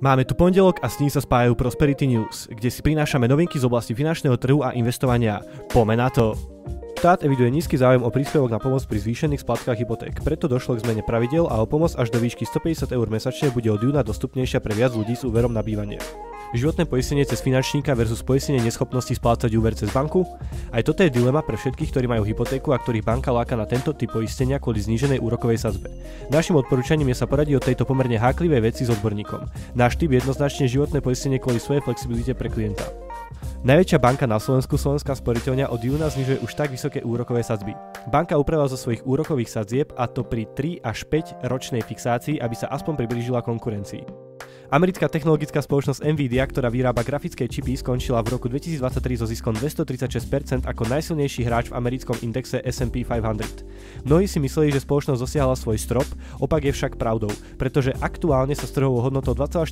Máme tu pondelok a s ním sa spájajú Prosperity News, kde si prinášame novinky z oblasti finančného trhu a investovania. Poďme na to! Štát eviduje nízky záujem o príspevok na pomoc pri zvýšených splatkách hypoték, preto došlo k zmene pravidiel a o pomoc až do výšky 150 eur mesačne bude od júna dostupnejšia pre viac ľudí s úverom na bývanie. Životné poistenie cez finančníka versus poistenie neschopnosti splácať úver cez banku? Aj toto je dilema pre všetkých, ktorí majú hypotéku a ktorých banka láka na tento typ poistenia kvôli zníženej úrokovej sadzbe. Naším odporúčaním je sa poradiť o tejto pomerne háklivej veci s odborníkom. Náš typ je jednoznačne životné poistenie kvôli svojej flexibilite pre klienta. Najväčšia banka na Slovensku, Slovenská sporiteľňa, od júna znižuje už tak vysoké úrokové sadzby. Banka upravila zo svojich úrokových sadzieb, a to pri 3 až 5 ročnej fixácii, aby sa aspoň priblížila konkurencii. Americká technologická spoločnosť Nvidia, ktorá vyrába grafické čipy, skončila v roku 2023 so ziskom 236% ako najsilnejší hráč v americkom indexe S&P 500. Mnohí si mysleli, že spoločnosť dosiahla svoj strop, opak je však pravdou, pretože aktuálne sa s trhovou hodnotou 2,4